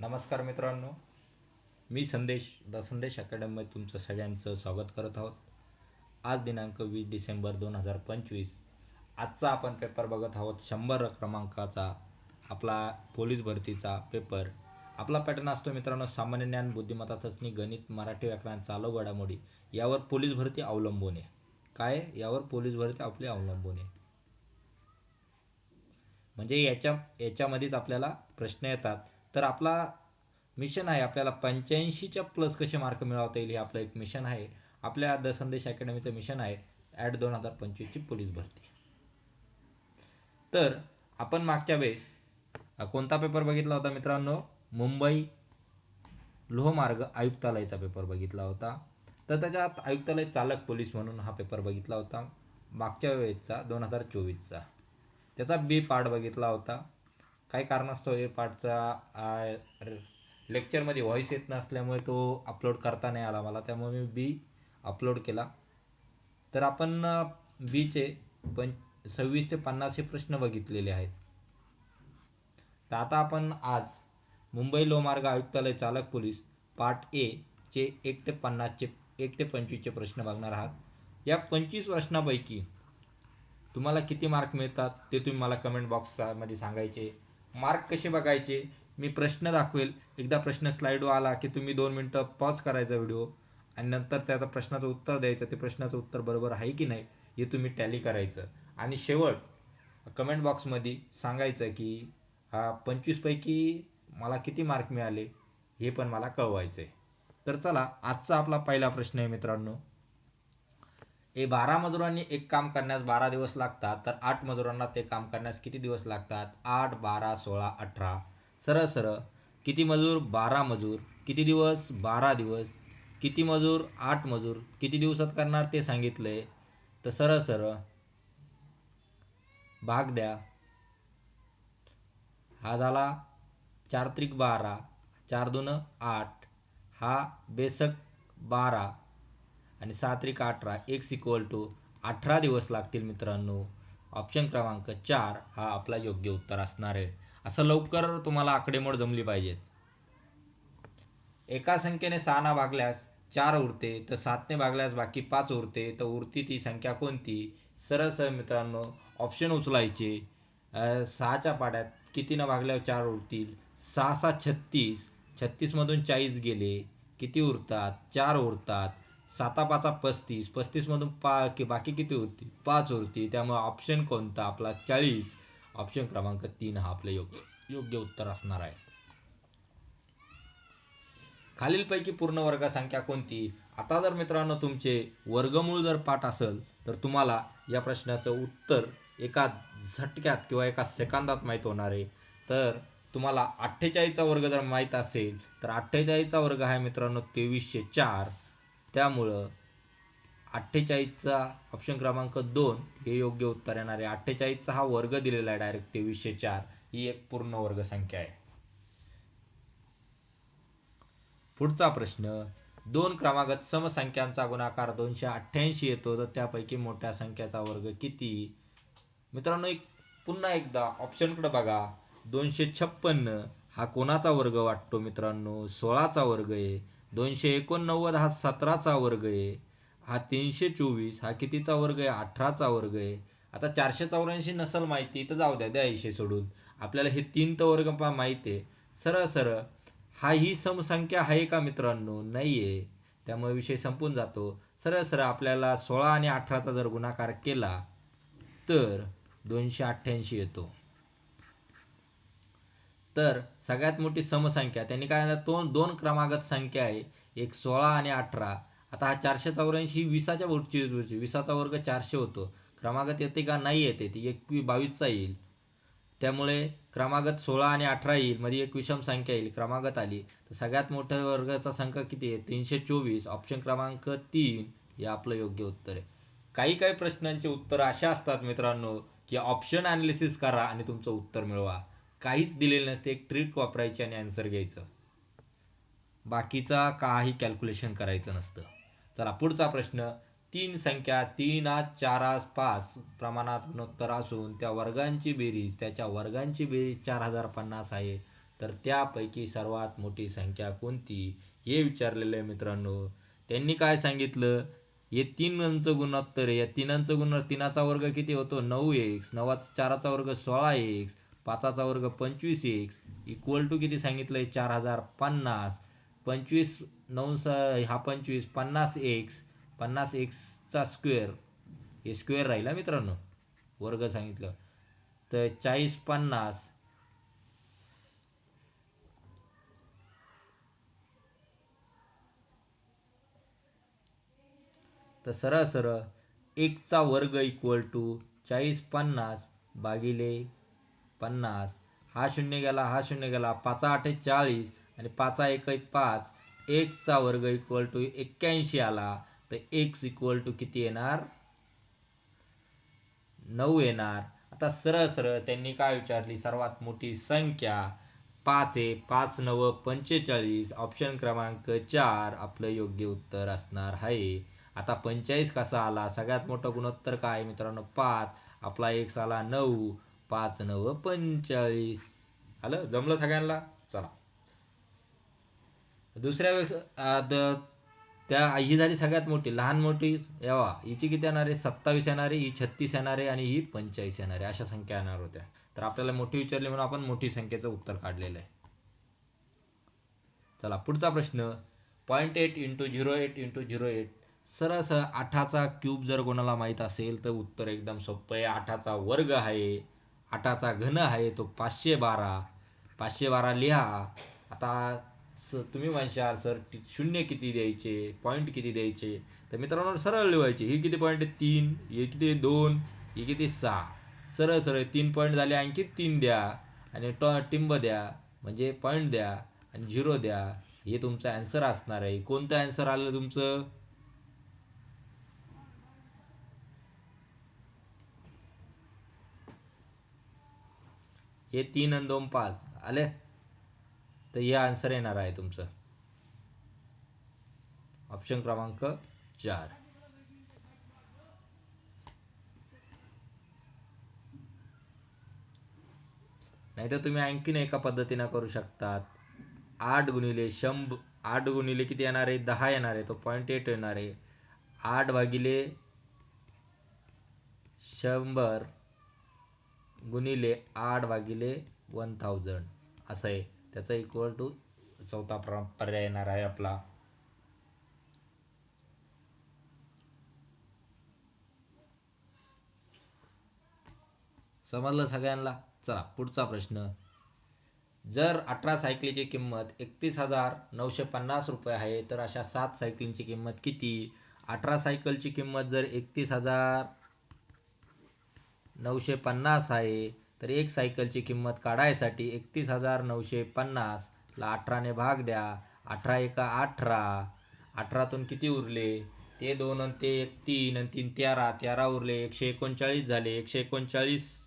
नमस्कार मित्रांनो, मी संदेश अकॅडमीमध्ये तुमचं सगळ्यांचं स्वागत करत आहोत. आज दिनांक 20 डिसेंबर 2025. आजचा आपण पेपर बघत आहोत 100 क्रमांकाचा आपला पोलीस भरतीचा पेपर. आपला पॅटर्न असतो मित्रांनो, सामान्य ज्ञान, बुद्धिमत्ता चाचणी, गणित, मराठी व्याकरण, चालू घडामोडी यावर पोलीस भरती अवलंबून आहे. यावर पोलीस भरती आपली अवलंबून आहे. म्हणजे याच्यामध्येच आपल्याला प्रश्न येतात. तर आपला मिशन आहे, आपल्याला 85च्या प्लस कसे मार्क मिळवता येईल हे आपलं एक मिशन आहे. आपल्या द संदेश अकॅडमीचं मिशन आहे ॲट 2025ची पोलीस भरती. तर आपण मागच्या वेळेस कोणता पेपर बघितला होता मित्रांनो? मुंबई लोहमार्ग आयुक्तालयाचा पेपर बघितला होता. तर त्याच्यात आयुक्तालय चालक पोलीस म्हणून हा पेपर बघितला होता मागच्या वेळेसचा 2024चा. त्याचा बी पार्ट बघितला होता. काही कारणास्तव ए पार्टचा लेक्चरमध्ये व्हॉईस येत नसल्यामुळे तो अपलोड करता नाही आला मला, त्यामुळे मी बी अपलोड केला. तर आपण बीचे 26 ते 50 हे प्रश्न बघितलेले आहेत. तर आता आपण आज मुंबई लोहमार्ग आयुक्तालय चालक पोलीस पार्ट ए चे 1 ते 25चे प्रश्न बघणार आहात. या 25 प्रश्नापैकी तुम्हाला किती मार्क मिळतात ते तुम्ही मला कमेंट बॉक्समध्ये सांगायचे. मार्क कसे बघायचे मी प्रश्न दाखवेल. एकदा प्रश्न स्लाईडवर आला की तुम्ही 2 मिनटं पॉज करायचा व्हिडिओ आणि नंतर त्याचा प्रश्नाचं उत्तर द्यायचं. ते प्रश्नाचं उत्तर बरोबर आहे की नाही हे तुम्ही टॅली करायचं आणि शेवट कमेंट बॉक्समध्ये सांगायचं की 25पैकी मला किती मार्क मिळाले हे पण मला कळवायचं आहे. तर चला, आजचा आपला पहिला प्रश्न आहे मित्रांनो. 12 मजुरांनी एक काम करण्यास 12 दिवस लागतात, तर 8 मजुरांना ते काम करण्यास किती दिवस लागतात? 8, 12, 16, 18. सरळ सरळ. किती मजूर? 12 मजूर. किती दिवस? 12 दिवस. किती मजूर? 8 मजूर. किती दिवसात करणार ते सांगितलंय, तर सरळ सरळ भाग द्या. हा झाला 4 त्रिक 12, 4 दून 8, हा बेसक 12 आणि 7 त्रिक 18, x इक्वल टू 18 दिवस लागतील मित्रांनो. ऑप्शन क्रमांक 4 हा आपला योग्य उत्तर असणार आहे. असं लवकर तुम्हाला आकडेमोड जमली पाहिजेत. एका संख्येने 6 भागल्यास 4 उरते, तर 7ने भागल्यास बाकी 5 उरते, तर उरती ती संख्या कोणती? सरळ सरळ मित्रांनो ऑप्शन उचलायचे. 6च्या पाड्यात कितीनं भागल्यावर 4 उरतील? 6 6 36. 36मधून 40 गेले, किती उरतात? 4 उरतात. 7 5 35. 35मधून बाकी किती उरतील? 5 उरतील. त्यामुळे ऑप्शन कोणता आपला? 40. ऑप्शन क्रमांक 3 हा आपलं योग्य उत्तर असणार आहे. खालीलपैकी पूर्ण वर्ग संख्या कोणती? आता जर मित्रांनो तुमचे वर्गमूळ जर पाठ असेल तर तुम्हाला या प्रश्नाचं उत्तर एका झटक्यात किंवा एका सेकंदात माहीत होणार आहे. तर तुम्हाला 48चा वर्ग जर माहीत असेल तर 48चा वर्ग आहे मित्रांनो 2304. त्यामुळं 48चा ऑप्शन क्रमांक 2 हे योग्य उत्तर येणार आहे. 48चा हा वर्ग दिलेला आहे डायरेक्ट 2304. ही एक पूर्ण वर्ग संख्या आहे. पुढचा प्रश्न, 2 क्रमागत समसंख्यांचा गुणाकार 288 येतो, तर त्यापैकी मोठ्या संख्येचा वर्ग किती? मित्रांनो पुन्हा एकदा ऑप्शनकडे बघा. 256 हा कोणाचा वर्ग वाटतो मित्रांनो? 16चा वर्ग आहे. 289 हा 17चा वर्ग आहे. हा 324 हा कितीचा वर्ग आहे? 18चा वर्ग आहे. आता 484 नसल माहिती तर जाऊ द्या विषय सोडून. आपल्याला हे 3 तर वर्ग माहिती आहे. सरळ सरळ हा ही समसंख्या आहे का मित्रांनो? नाही आहे. त्यामुळे विषय संपून जातो. सरळ सरळ आपल्याला 16 आणि 18चा जर गुणाकार केला तर 288 येतो. तर सगळ्यात मोठी समसंख्या त्यांनी काय, 2 क्रमागत संख्या आहे, एक 16 आणि 18. आता हा 484 ही 20च्या वरची 20चा वर्ग 400 होतो. क्रमागत येते का? नाही येते. ती 22चा येईल. त्यामुळे क्रमागत 16 आणि 18 येईल, मध्ये एक विषम संख्या येईल, क्रमागत आली. तर सगळ्यात मोठ्या वर्गाचा संख्या किती आहे? 324. ऑप्शन क्रमांक 3 हे आपलं योग्य उत्तर आहे. काही प्रश्नांचे उत्तर अशा असतात मित्रांनो की ऑप्शन ॲनालिसिस करा आणि तुमचं उत्तर मिळवा. काहीच दिलेलं नसते, एक ट्रिक वापरायची आणि आन्सर घ्यायचं. बाकीचा काही कॅल्क्युलेशन करायचं नसतं. चला पुढचा प्रश्न. 3 संख्या 3 आज 4 आज 5 प्रमाणात गुणोत्तर असून त्या वर्गांची बेरीज त्याच्या वर्गांची बेरीज 4050 आहे. तर त्यापैकी सर्वात मोठी संख्या कोणती हे विचारलेलं आहे मित्रांनो. त्यांनी काय सांगितलं, हे तीनांचं गुणोत्तर आहे. या तीनांचं गुणोत्तर, तीनाचा वर्ग किती होतो 9x, 4चा वर्ग 16x, 5चा वर्ग 25x इक्वल टू किती सांगितलं आहे 4050. 25 9 हा 25 50x, 50xचा स्क्वेअर, हे स्क्वेअर राहिला मित्रांनो, वर्ग सांगितलं तर 4050 तर सरळ सरळ 1चा वर्ग इक्वल टू 4050 भागिले 50. हा शून्य गेला, हा शून्य गेला, 5 8 40 आणि 5 1 5. 1चा वर्ग इक्वल टू 81 आला तर x इक्वल टू किती येणार 9 येणार. आता सरळ सरळ त्यांनी काय विचारली, सर्वात मोठी संख्या 5 आहे. 5 9 45. ऑप्शन क्रमांक 4 आपलं योग्य उत्तर असणार आहे. आता 45 कसा आला, सगळ्यात मोठं गुणोत्तर काय मित्रांनो 5, आपला x आला 9, 5 9 45. आलं, जमलं सगळ्यांना. चला दुसऱ्या वेळेस त्या ही झाली सगळ्यात मोठी. लहान मोठी यावा, हिची किती येणार आहे 27 येणार आहे, ही 36 येणार आहे आणि ही 45 येणार आहे. अशा संख्या येणार होत्या. तर आपल्याला मोठी विचारली म्हणून आपण मोठी संख्येचं उत्तर काढलेलं आहे. चला पुढचा प्रश्न. 0.8 इंटू 0.8 इंटू 0.8 सरळ सरळ 8चा क्यूब जर कोणाला माहीत असेल तर उत्तर एकदम सोपं आहे. 8चा वर्ग आहे, 8चा घन आहे तो 512. 512 लिहा. आता तुम्ही म्हणशाल सर शून्य किती द्यायचे, पॉईंट किती द्यायचे, तर मित्रांनो सरळ लिहायचे. ही किती पॉईंट आहे 3, हे किती 2, ही किती 6. सरळ सरळ 3 पॉईंट झाले, आणखी 3 द्या आणि टिंब द्या म्हणजे पॉईंट द्या आणि 0 द्या. हे तुमचं ॲन्सर असणार आहे. कोणतं ॲन्सर आलं तुमचं, हे 3 आणि 2 5 आले तर हे आन्सर येणार आहे तुमचं ऑप्शन क्रमांक 4. नाही तर तुम्ही आणखीन एका पद्धतीनं करू शकतात. 8 गुणिले 100, 8 गुणिले किती येणार आहे 10 येणार आहे, तो 0.8 येणार आहे. 8 भागिले 100 गुणिले 8 भागिले 1000 असं आहे. त्याचा इक्वल टू चौथा पर्याय येणार आहे आपला. समजलं सगळ्यांना. चला पुढचा प्रश्न. जर 18 सायकलीची किंमत 31,950 रुपये आहे तर अशा 7 सायकलींची किंमत किती. 18 सायकलची किंमत जर 31,950 आहे तर एक सायकलची किंमत काढायसाठी 31,950 ला 18ने भाग द्या. 18 एका 18, 18तून किती उरले ते 2 आणि ते 1 3 आणि 3 13, 13 उरले 139 झाले. 139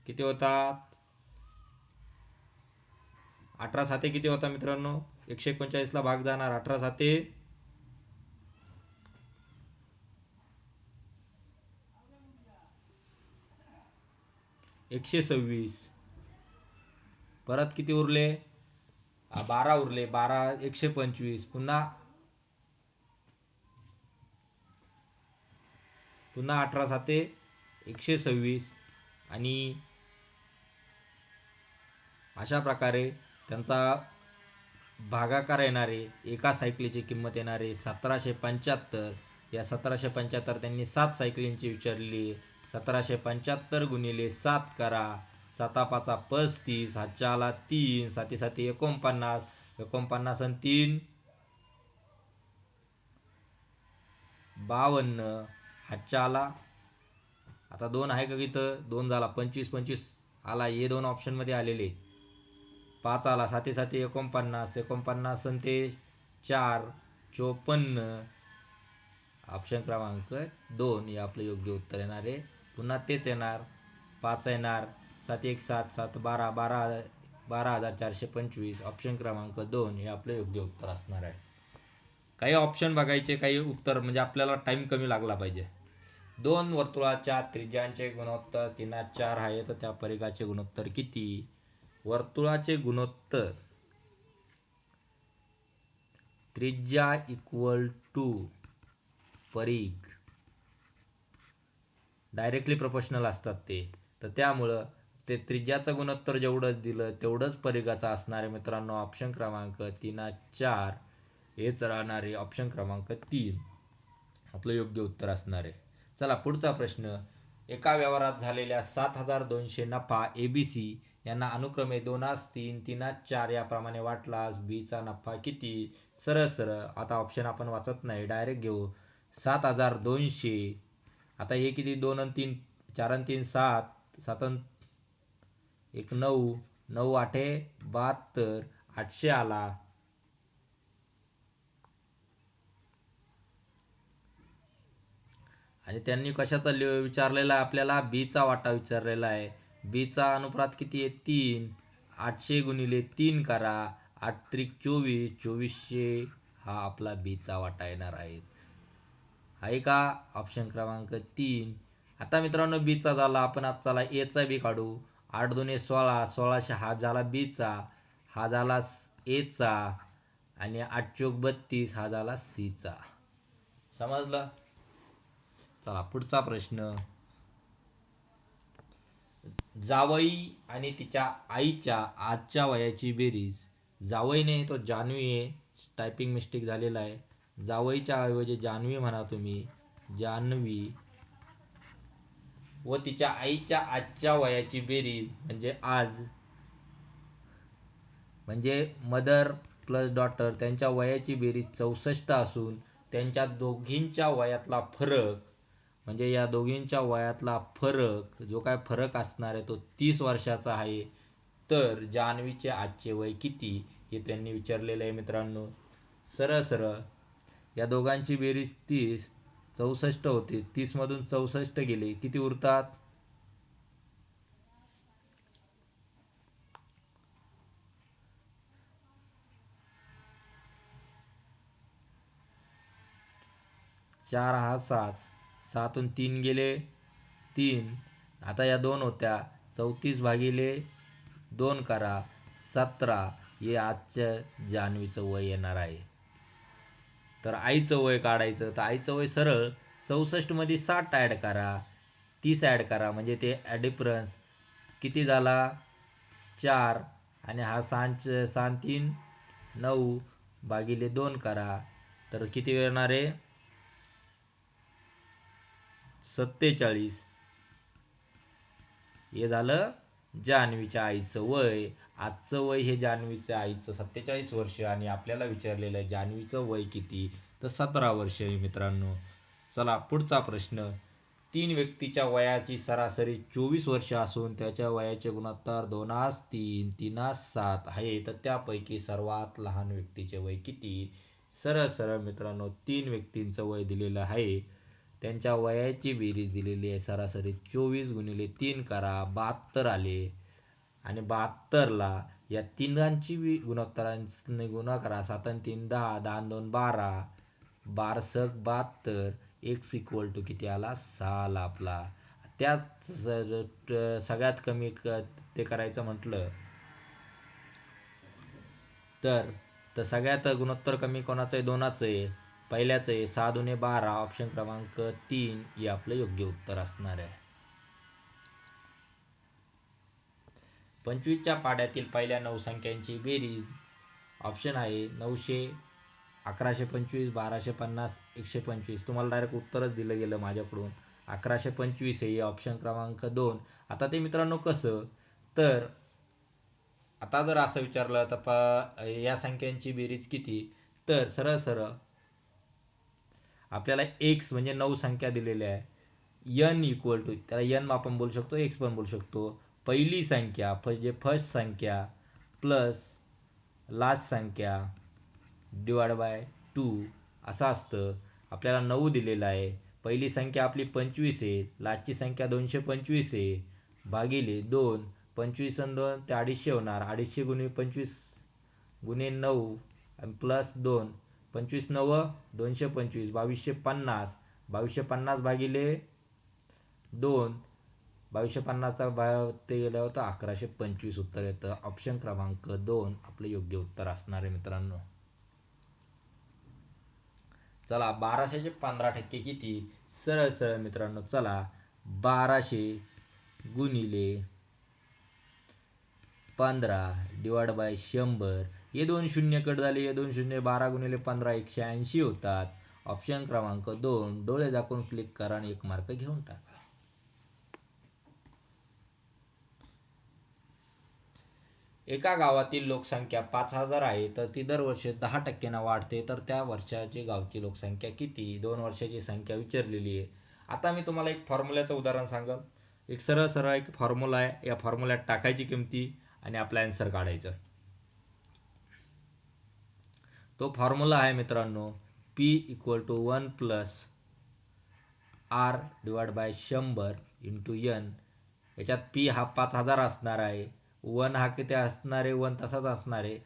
किती होतात, 18 साते किती होता मित्रांनो, 139ला भाग जाणार 18 साते 126. परत किती उरले 12 उरले, 12 125, पुन्हा 18 साते 126 आणि अशा प्रकारे त्यांचा भागाकार येणारे. एका सायकलीची किंमत येणारे 1775. या 1775 त्यांनी 7 सायकलींची विचारली. 1775 गुणिले 7 करा. 7 5 35, हातच्या आला 3, 7 7 49, 49 आणि 3 52, हातच्या आला आता 2 आहे का इथं 2 झाला 25 25 आला. हे 2 ऑप्शनमध्ये आलेले. 5 आला 7 7 49, 49 आणि ते 4 54. ऑप्शन क्रमांक 2 हे आपलं योग्य उत्तर येणार आहे. पुन्हा तेच येणार 5 येणार 7 1 7 7 12 12,425. ऑप्शन क्रमांक 2 हे आपलं योग्य उत्तर असणार आहे. काही ऑप्शन बघायचे, काही उत्तर म्हणजे आपल्याला टाईम कमी लागला पाहिजे. 2 वर्तुळाच्या त्रिज्यांचे गुणोत्तर 3/4 आहे तर त्या परिघाचे गुणोत्तर किती. वर्तुळाचे गुणोत्तर त्रिज्या इक्वल टू परिघ डायरेक्टली प्रोपोर्शनल असतात ते, तर त्यामुळं ते त्रिज्याचं गुणोत्तर जेवढंच दिलं तेवढंच परिघाचं असणार आहे मित्रांनो. ऑप्शन क्रमांक 3-4 हेच राहणार आहे. ऑप्शन क्रमांक 3 आपलं योग्य उत्तर असणार आहे. चला पुढचा प्रश्न. एका व्यवहारात झालेल्या 7,200 नफा ABC यांना अनुक्रमे 2-3, 3-4 याप्रमाणे वाटलास बीचा नफा किती? सरळ सरळ आता ऑप्शन आपण वाचत नाही, डायरेक्ट घेऊ. 7,200, आता हे किती? 2 आणि 3, 4 आणि 3 7, 7 आणि 1 9, 9 8 72, 800 आला. आणि त्यांनी कशाचा विचारलेला आहे आपल्याला? बीचा वाटा विचारलेला आहे. बीचा अनुपात किती आहे? 3. 800 गुणिले 3 करा, 8 त्रिक 24, 2400 हा आपला बीचा वाटा येणार आहे का? ऑप्शन क्रमांक 3. आता मित्रांनो बीचा झाला, आपण आता चला एचा बी काढू. 8 2 16, 1600 हा झाला बीचा, हा झाला एचा, आणि 8 चौक 32 हा झाला सीचा. समजलं? चला पुढचा प्रश्न. जावई आणि तिच्या आईच्या आजच्या वयाची बेरीज. जावई नाही तो जान्हवी आहे, टायपिंग मिस्टेक झालेला आहे. जावईच्या ऐवजी जान्हवी म्हणा तुम्ही. जान्हवी व तिच्या आईच्या आजच्या वयाची बेरीज म्हणजे आज, म्हणजे मदर प्लस डॉटर, त्यांच्या वयाची बेरीज 64 असून त्यांच्या दोघींच्या वयातला फरक, म्हणजे या दोघींच्या वयातला फरक जो काय फरक असणार आहे तो 30 वर्षाचा आहे. तर जान्हवीचे आजचे वय किती हे त्यांनी विचारलेलं आहे मित्रांनो. सरळ सरळ या दोघांची बेरीज 30, 64 होते. 30 मधून 64 गेले, किती उरतात? 4 हा 7, 7तून 3 गेले 3. आता या 2 होत्या, 34 भागिले 2 करा, 17 हे आजच्या जान्हवीचं वय येणार आहे. तर आईचं वय काढायचं, तर आईचं वय सरळ 64 मध्ये 60 ॲड करा, 30 ॲड करा, म्हणजे ते डिफरन्स किती झाला? 4, आणि हा 6 3 9 भागिले 2 करा, तर किती येणार आहे? 47. हे झालं जान्हवीच्या आईचं वय. आजचं वय हे जान्हवीच्या आईचं 47 वर्ष, आणि आपल्याला विचारलेलं आहे जान्हवीचं वय किती? तर 17 वर्ष आहे मित्रांनो. चला पुढचा प्रश्न. 3 व्यक्तीच्या वयाची सरासरी 24 वर्ष असून त्याच्या वयाचे गुणोत्तर 2:3, 3:7 आहे, तर त्यापैकी सर्वात लहान व्यक्तीचे वय किती? सरळ सरळ मित्रांनो 3 व्यक्तींचं वय दिलेलं आहे, त्यांच्या वयाची बेरीज दिलेली आहे. सरासरी 24 गुणिले 3 करा, 72 आले, आणि 72ला या तिघांची गुणोत्तरांनी गुणा करा. 7 आणि 3 10, 10 आणि 2 12, 12 72, x इक्वल टू किती आला? 6 आला आपला. त्यात सगळ्यात कमी ते करायचं म्हटलं तर सगळ्यात गुणोत्तर कमी कोणाचं आहे? 2चं आहे, पहिल्याचं आहे. 6 2 12, ऑप्शन क्रमांक 3 हे आपलं योग्य उत्तर असणार आहे. 25च्या पाढ्यातील पहिल्या 9 संख्यांची बेरीज. ऑप्शन आहे 900, 1125, 1250, 125. तुम्हाला डायरेक्ट उत्तरच दिलं गेलं माझ्याकडून. 1125 आहे ऑप्शन क्रमांक 2. आता ते मित्रांनो कसं, तर आता जर असं विचारलं तर या संख्यांची बेरीज किती, तर सरळ सरळ आपल्याला x म्हणजे 9 संख्या दिलेल्या आहे. n इक्वल टू, त्याला n आपण बोलू शकतो, x पण बोलू शकतो. पहिली संख्या म्हणजे फर्स्ट संख्या प्लस लास्ट संख्या डिवाइड बाय 2 असं असतं. आपल्याला 9 दिलेला आहे. पहिली संख्या आपली 25 आहे, लास्टची संख्या 225 आहे, भागिले 2. 25 आणि 2 ते 250 होणार. 250 गुणिले 25 गुणे 9 आणि प्लस 2. 25 9 225, 2250. 2250 भागिले 2, 2250 ते गेलं होतं 1125 उत्तर येतं. ऑप्शन क्रमांक 2 आपलं योग्य उत्तर असणार आहे मित्रांनो. चला 1200चे 15% किती? सरळ सरळ मित्रांनो, चला 1200 गुणिले 15 डिवाइड बाय 100. हे 2 शून्य कट झाले, हे 2 शून्य. 12 गुणिले 15 180 होतात. ऑप्शन क्रमांक 2 डोळे झाकून क्लिक करा आणि 1 मार्क घेऊन टाका. एका गावातील लोकसंख्या 5000 आहे, तर ती दरवर्षी 10% वाढते, तर त्या वर्षाची गावची लोकसंख्या किती? 2 वर्षाची संख्या विचारलेली आहे. आता मी तुम्हाला एक फॉर्म्युल्याचं उदाहरण सांगेल. एक सरळ सरळ एक फॉर्म्युला आहे, या फॉर्म्युल्यात टाकायची किमती आणि आपला आन्सर काढायचं. तो फॉर्म्युला आहे मित्रांनो P = 1 + R divide by 100 into N. याच्यात P हा 5000 असणार आहे, 1 हा किती असणार आहे? 1 तसाच असणार आहे.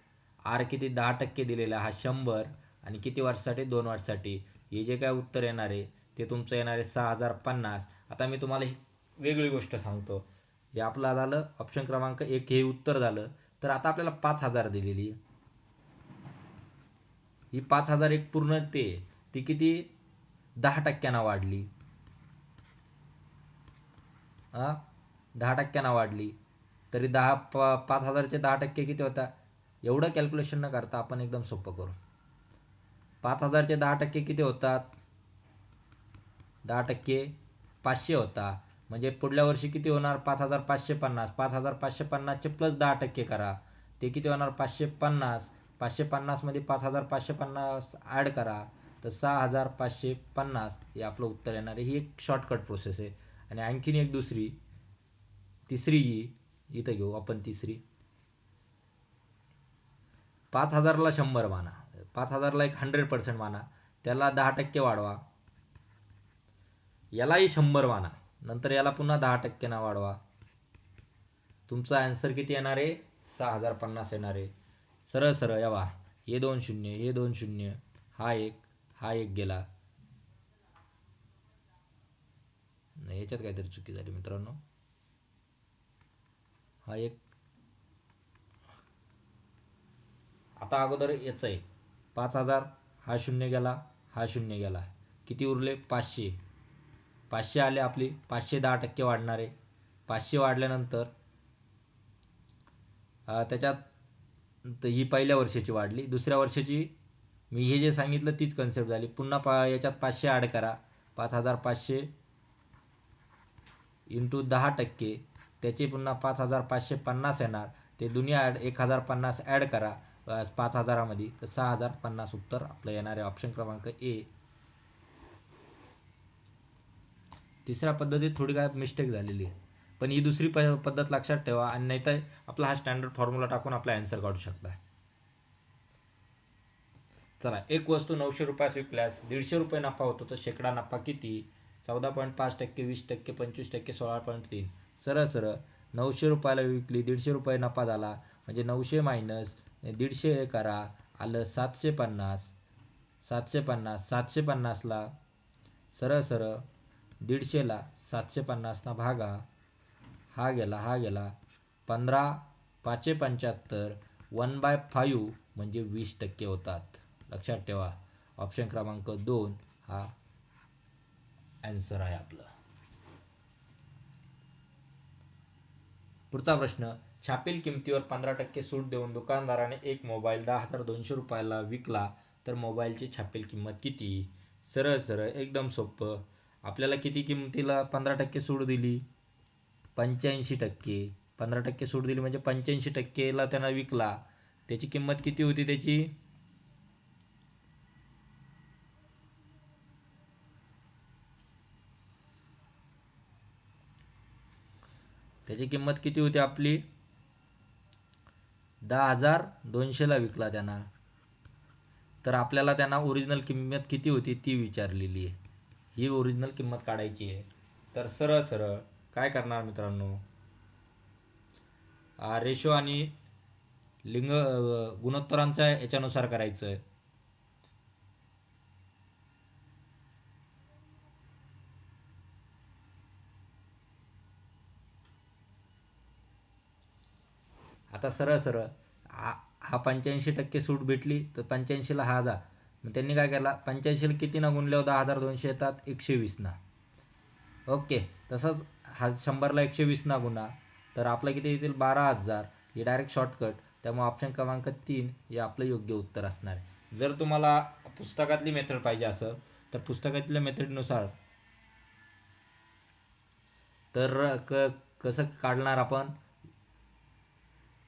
R किती? 10% दिलेला हा 100 आणि किती वर्षासाठी? 2 वर्षासाठी. हे जे काय उत्तर येणार आहे ते तुमचं येणार आहे 6050. आता मी तुम्हाला ही वेगळी गोष्ट सांगतो. हे आपलं झालं ऑप्शन क्रमांक 1, हे उत्तर झालं. तर आता आपल्याला 5000 दिलेली, ही 5000 एक पूर्ण ती किती? 10% वाढली. 10% वाढली, तरी 5000चे 10% किती होता? एवढं कॅल्क्युलेशन न करता आपण एकदम सोपं करू. 5000चे 10% किती होतात? 10% 500 होता. म्हणजे पुढल्या वर्षी किती होणार? 5550. 5550चे प्लस 10% करा, ते किती होणार? 550. 550 मध्ये 5550 ॲड करा, तर 6550 हे आपलं उत्तर येणार आहे. ही एक शॉर्टकट प्रोसेस आहे. आणि आणखीन एक तिसरी इथं घेऊ आपण. तिसरी 5000ला 100 माना, 5000ला एक 100% माना, त्याला 10% वाढवा, यालाही 100 माना, नंतर याला पुन्हा 10% वाढवा. तुमचा आन्सर किती येणार आहे? 6050 येणार आहे. सरळ सरळ यावा, हे 2 शून्य, हे 2 शून्य, हा एक गेला. नाही, याच्यात काहीतरी चुकी झाली मित्रांनो. हा एक, आता अगोदर याचं आहे 5000, हा शून्य गेला, हा शून्य गेला, किती उरले? 500 आले आपली. 500 10% वाढणार आहे. 500 वाढल्यानंतर त्याच्यात ही पहिल्या वर्षाची वाढली, दुसऱ्या वर्षाची मी हे जे सांगितलं तीच कन्सेप्ट झाली. पुन्हा याच्यात 500 ॲड करा. 5500 इंटू 10%, त्याचे पुन्हा 5550 येणार. ते दुनिया 1050 ॲड करा 5000मध्ये, तर 6050 उत्तर आपलं येणार आहे. ऑप्शन क्रमांक ए. तिसऱ्या पद्धतीत थोडी काय मिस्टेक झालेली आहे, पण ही दुसरी पद्धत लक्षात ठेवा, आणि नाही तर आपला हा स्टँडर्ड फॉर्म्युला टाकून आपला आन्सर काढू शकता. चला, एक वस्तू 900 रुपयास विकल्यास 150 रुपये नफा होतो, तर शेकडा नफा किती? 14.5%, 20%, 25%, 16.3. सरळ सरळ 900 रुपयाला विकली, 150 रुपये नफा झाला, म्हणजे 900 मायनस 150 करा, आलं 750. 750ला सरळ सरळ 150ला 750 भागा, हा गेला 15 5 75, 1/5 म्हणजे 20% होतात. लक्षात ठेवा, ऑप्शन क्रमांक 2 हा आन्सर आहे आपलं. पुढचा प्रश्न, छापील किमतीवर 15% सूट देऊन दुकानदाराने एक मोबाईल 10,200 रुपयाला विकला, तर मोबाईलची छापील किंमत किती? सरळ सरळ एकदम सोपं. आपल्याला किती किमतीला 15% सूट दिली? 85%. 15% सूट दिली म्हणजे 85%ला त्यांना विकला, त्याची किंमत किती होती? त्याची किंमत किती होती आपली? 10,200ला विकला त्यांना, तर आपल्याला त्यांना ओरिजिनल किंमत किती होती ती विचारलेली आहे. ही ओरिजिनल किंमत काढायची आहे. तर सरळ सरळ काय करणार मित्रांनो, रेशो आणि लिंग गुणोत्तरांचा याच्यानुसार करायचं आहे. आता सरळ सरळ हा 85% सूट भेटली तर 85ला हा 1000, मग त्यांनी काय केला 85ला किती ना गुणल्यावर 10,200 येतात 120 ना. ओके, तसंच हा 100ला 120 ना गुणा तर आपलं किती येतील 12,000. हे डायरेक्ट शॉर्टकट, त्यामुळे ऑप्शन क्रमांक 3 हे आपलं योग्य उत्तर असणार आहे. जर तुम्हाला पुस्तकातली मेथड पाहिजे असेल तर पुस्तकातल्या मेथडनुसार तर कसं काढणार आपण,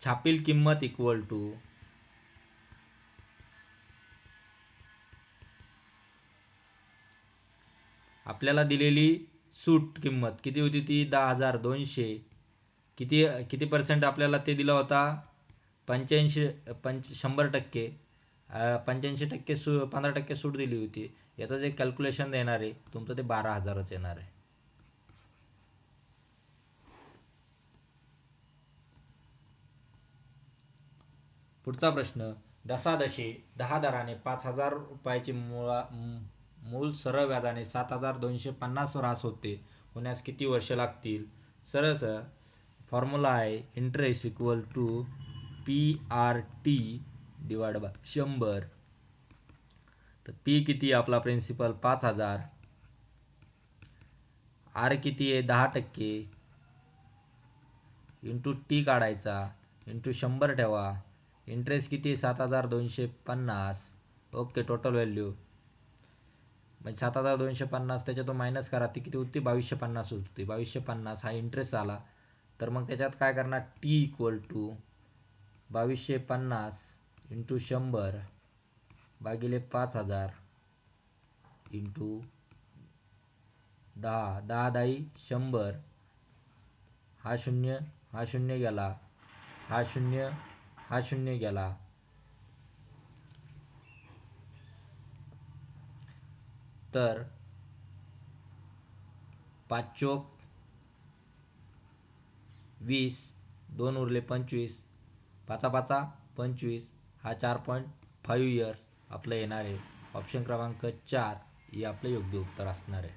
छापील किंमत इक्वल टू आपल्याला दिलेली सूट किंमत किती होती ती 10,200. किती किती पर्सेंट आपल्याला ते दिला होता 100%. 85% 15% सूट दिली होती. याचं जे कॅल्क्युलेशन देणार आहे तुमचं ते 12,000च येणार आहे. पुढचा प्रश्न, दशादशे 10 दराने 5,000 रुपयाची मूळ सरळ व्याजाने 7,250 ऱ्हास होण्यास किती वर्ष लागतील. सरळ फॉर्म्युला आहे interest equal to PRT divide by 100. तर P किती आहे आपला प्रिन्सिपल 5,000, R किती आहे 10% इंटू T काढायचा इंटू 100 ठेवा. इंटरेस्ट किती आहे 7,250. ओके, टोटल व्हॅल्यू म्हणजे 7,250 त्याच्यातून मायनस करा ती किती होती 2,250 होती. 2,250 हा इंटरेस्ट आला. तर मग त्याच्यात काय करणार T इक्वल टू 2,250 इंटू 100 भागिले 5,000 इंटू 10. 10 10 100. हा शून्य गेला, हा शून्य गेला. तर 5 चोक 20, 2 उरले 25, 5 5 25. हा 4.5 इयर्स आपलं येणार आहे. ऑप्शन क्रमांक 4 हे आपलं योग्य उत्तर असणार आहे.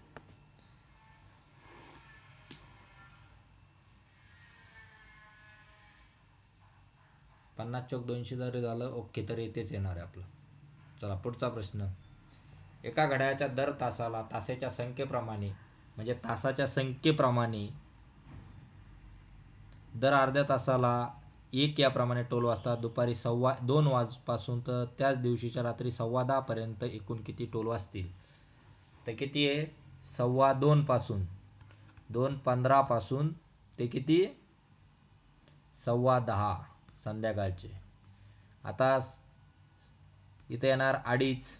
50 चोक 200 जरी झालं ओके तर इथेच येणार आहे आपलं. चला पुढचा प्रश्न, एका घड्याळाच्या दर तासाला तासाच्या संख्येप्रमाणे म्हणजे तासाच्या संख्येप्रमाणे दर अर्ध्या तासाला 1 याप्रमाणे टोल वाजतात. दुपारी 2:15 वाजपासून तर त्याच दिवशीच्या रात्री 10:15 पर्यंत एकूण किती टोल वाजतील. तर किती आहे 2:15 पासून 2:15 पासून ते किती 10:15 संध्याकाळचे. आता इथे येणार 2:30,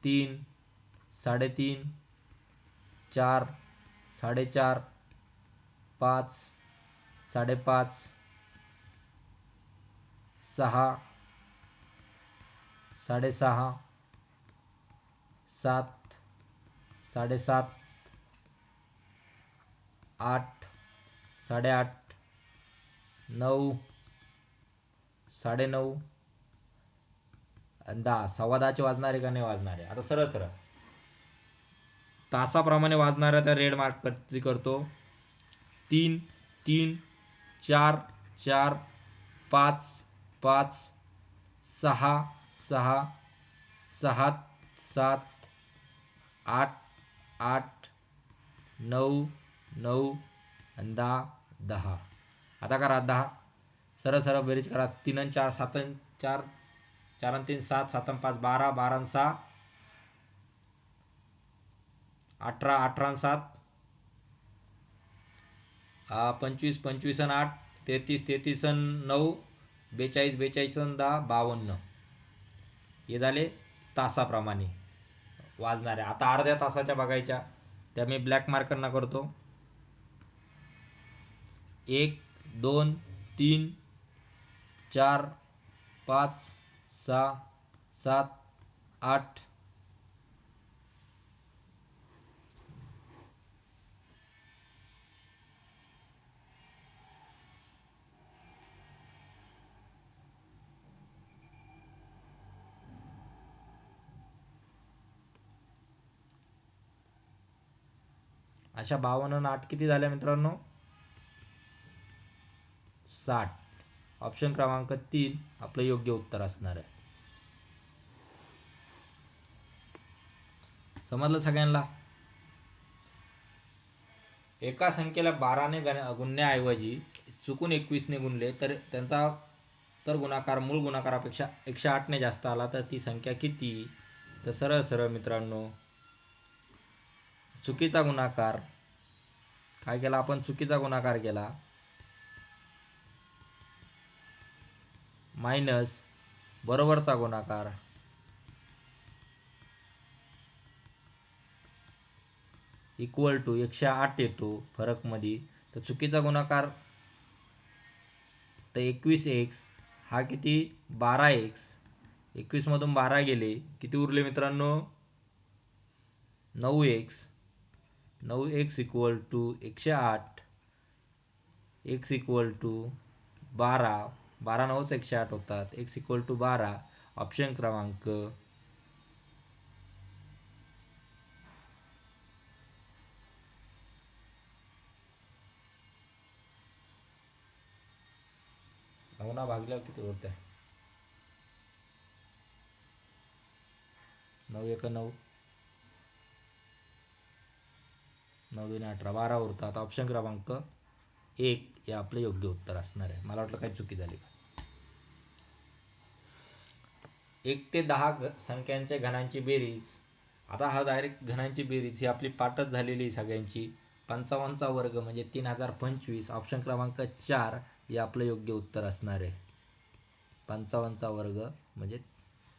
3, 3:30, 4, 4:30, 5, 5:30, 6, 6:30, 7, 7:30, 8, 8:30, 9, 9:30 आणि 10. 10:15 वाजणार आहे का नाही वाजणार आहे. आता सरळ तासाप्रमाणे वाजणाऱ्या त्या रेड मार्क करतो. 3, 3, 4, 4, 5, 5, 6, 6, 7, 7, 8, 8, 9, 9 आणि 10, 10. आता करा 10 सरळ बेरीज करा. 3 आणि 4 7 आणि 4, 4 आणि 3 7, 7 आणि 5 12, 12 आणि 6 18, 18 आणि 7 25, 25 आणि 8 33, 33 आणि 9 42, 42 आणि 10 52. हे झाले तासाप्रमाणे वाजणारे. आता अर्ध्या तासाच्या बघायच्या त्या मी ब्लॅक मार्करना करतो. 1, 2, 3, 4, 5, 6, 7, 8. अशा 52 आणि 8 किती झाल्या मित्रांनो? 60. ऑप्शन क्रमांक 3 आपलं योग्य उत्तर असणार आहे. समजलं सगळ्यांना? एका संख्येला 12ने गुणण्याऐवजी चुकून 21ने गुणले तर त्यांचा गुणाकार मूळ गुणाकारापेक्षा 108ने जास्त आला तर ती संख्या किती? तर सरळ सरळ मित्रांनो, चुकीचा गुणाकार काय केला आपण? चुकीचा गुणाकार केला मायनस बरोबरचा गुणाकार इक्वल टू 108 येतो फरकमध्ये. तर चुकीचा गुणाकार तर 21x हा किती? 12x. 21मधून 12 गेले, किती उरले मित्रांनो? 9x. 9x equal to 108. x equal to 12. 12 9च 108 होतात. x equal to 12. ऑप्शन क्रमांक नवना भागल्यावर किती उरते? 9 1 9, 9 2 18, 12 उरतात. ऑप्शन क्रमांक 1 हे आपलं योग्य उत्तर असणार आहे. मला वाटलं काही चुकी झाली का? 1 ते 10 संख्यांच्या घनांची बेरीज. आता हा डायरेक्ट घनांची बेरीज ही आपली पाठच झालेली सगळ्यांची. 55चा वर्ग म्हणजे 3025. ऑप्शन क्रमांक 4 हे आपलं योग्य उत्तर असणार आहे. 55चा वर्ग म्हणजे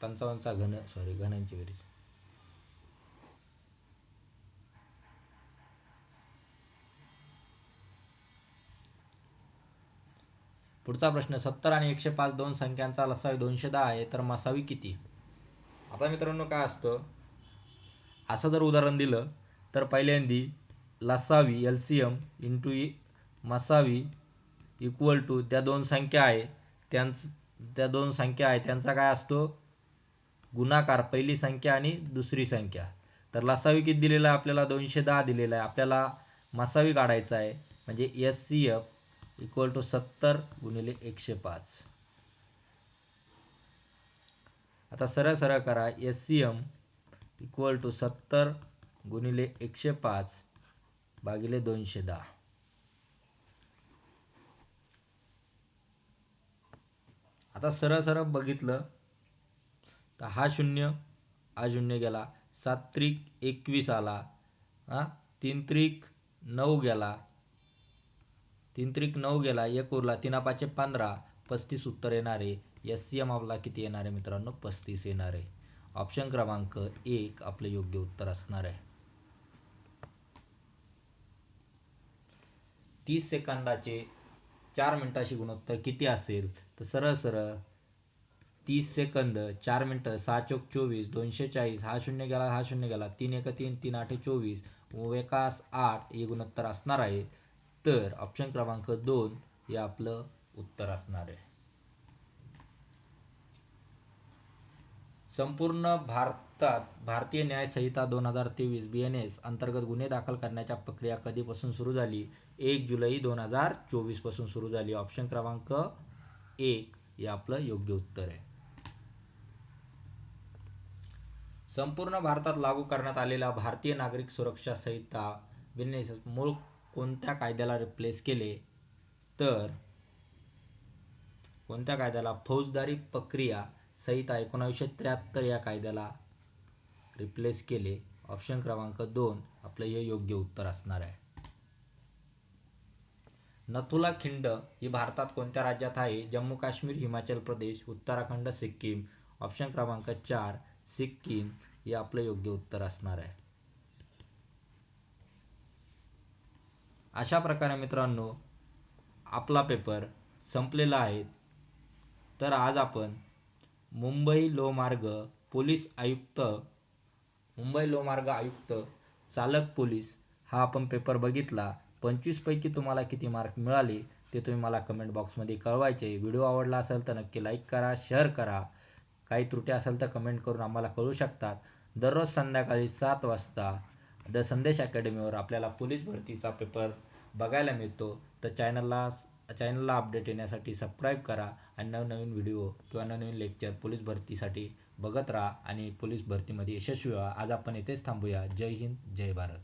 55चा घनांची बेरीज. पुढचा प्रश्न, 70 आणि 105 दोन संख्यांचा लसावी 210 आहे तर मसावी किती? आता मित्रांनो काय असतं, असं जर उदाहरण दिलं तर पहिल्यांदी लसावी LCM इंटू मसावी इक्वल टू त्या दोन संख्या आहे त्यांचा काय असतो? गुणाकार, पहिली संख्या आणि दुसरी संख्या. तर लसावी किती दिलेला आहे आपल्याला? 210 दिलेला आहे. आपल्याला मसावी काढायचा आहे म्हणजे SCF इक्वल टू 70 गुणिले 105. आता सरळ सरळ करा. SCM इक्वल टू 70 गुणिले 105 भागिले 210. आता सरळ सरळ बघितलं तर हा शून्य गेला, 7 त्रिक 21 आला, 3 त्रिक 9 गेला, 1 उरला, 3 5 15, 35 उत्तर येणार आहे. SCM आपला किती येणार आहे मित्रांनो? 35 येणार आहे. ऑप्शन क्रमांक 1 आपलं योग्य उत्तर असणार आहे. 30 सेकंदाचे 4 मिनिटाशी गुणोत्तर किती असेल? तर सरळ सरळ 30 सेकंद 4 मिनटं 6 चोक 24, 240. हा शून्य गेला, 3 1 3, 3 8 24, 1 8 हे गुणोत्तर असणार आहे. तर ऑप्शन क्रमांक 2 हे आपलं उत्तर असणार आहे. संपूर्ण भारतात भारतीय न्याय संहिता 2023 BNS अंतर्गत गुन्हे दाखल करण्याच्या प्रक्रिया कधीपासून सुरू झाली? 1 जुलै 2024 पासून सुरू झाली. ऑप्शन क्रमांक 1 हे आपलं योग्य उत्तर आहे. संपूर्ण भारतात लागू करण्यात आलेला भारतीय नागरिक सुरक्षा संहिता BNS मूळ कोणत्या कायद्याला रिप्लेस केले? तर कोणत्या कायद्याला? फौजदारी प्रक्रिया संहिता 1973 या कायद्याला रिप्लेस केले. ऑप्शन क्रमांक 2 आपलं हे योग्य उत्तर असणार आहे. नथुला खिंड ही भारतात कोणत्या राज्यात आहे? जम्मू काश्मीर, हिमाचल प्रदेश, उत्तराखंड, सिक्कीम. ऑप्शन क्रमांक 4 सिक्कीम हे आपलं योग्य उत्तर असणार आहे. अशा प्रकारे मित्रांनो आपला पेपर संपलेला आहे. तर आज आपण मुंबई लोहमार्ग आयुक्त चालक पोलीस हा आपण पेपर बघितला. 25 पैकी तुम्हाला किती मार्क मिळाले ते तुम्ही मला कमेंट बॉक्समध्ये कळवायचे. व्हिडिओ आवडला असेल तर नक्की लाईक करा, शेअर करा. काही त्रुटी असेल तर कमेंट करून आम्हाला कळवू शकतात. दररोज संध्याकाळी 7 वाजता द संदेश अकॅडमीवर आपल्याला पोलीस भरतीचा पेपर बघायला मिळतो. तर चॅनलला अपडेट येण्यासाठी सबस्क्राईब करा आणि नवनवीन व्हिडिओ किंवा नवनवीन लेक्चर पोलीस भरतीसाठी बघत राहा आणि पोलीस भरतीमध्ये यशस्वी व्हा. आज आपण इथेच थांबूया. जय हिंद, जय भारत.